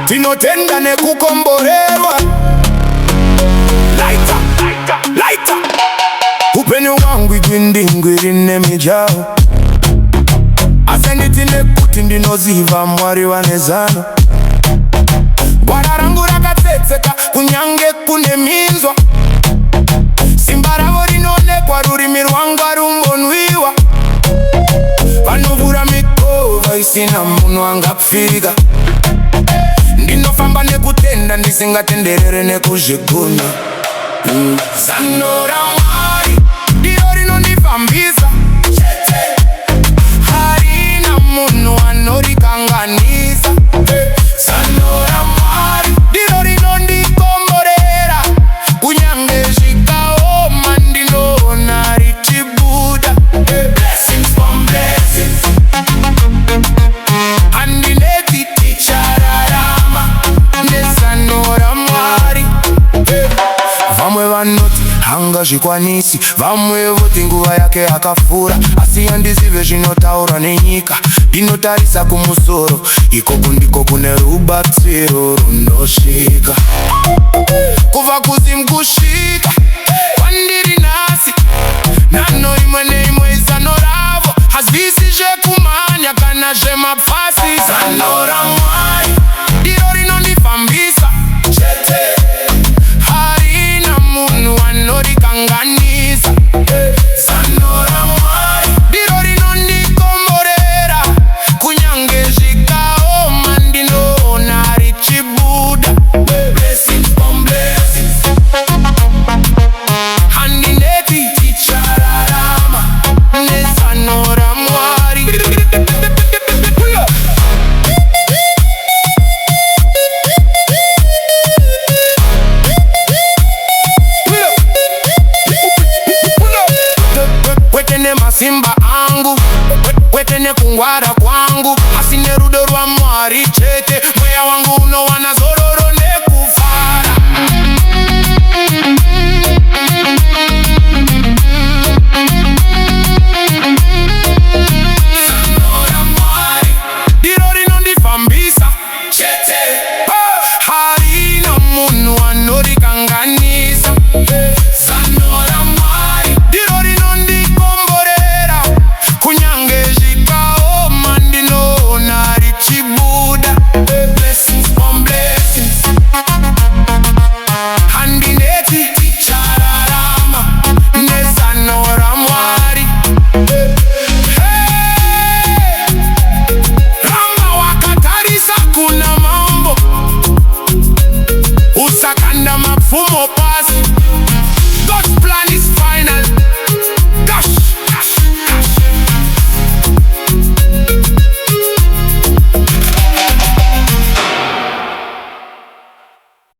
tinotenda nekukomborerwa. Lighter, lighter, lighter. Upenyu wangu igwindingwi rine mijaho, asi nditi nekuti ndinoziva Mwari wane zano. Gwara rangu rakatsetseka kunyange kune minzwa, simba ravo rinoonekwa, rurimi rwangu harumbonwiwa. Vanovhura mikova isina munhu angapfika, ndinofamba nekutenda ndisingatenderere nekuzviguna. Zano RaMwari ndiro rinondifambisa, harina munhu anorikanganisa. Zano RaMwari ndiro rinondikomborera, kunyange zvikaoma ndinoona richibuda. Blessings from blessings, handineti tichararama nezano RaMwari. Vamwe vanoti hangazvikwanisi, vamwe voti nguva yake yakafura, asi handizive zvinotaura nenyika, ndinotarisa kumusoro, ikoko ndiko kune rubatsiro runosvika. Kubva kuzimu kusvika kwandiri nhasi, nhano imwe neimwe izano ravo, hazvisi zvekumhanya kana zvemapfasi. Zano RaMwari ndiro rinondifambisa, harina munhu anorikanganisa. Zano RaMwari ndiro rinondikomborera, kunyange zvikaoma ndinoona richibuda. Blessings from blessings, handineti tichararama nezano RaMwari. Kwete masimba angu, kwete nekungwara kwangu, asi nerudo rwaMwari chete, mweya wangu unowana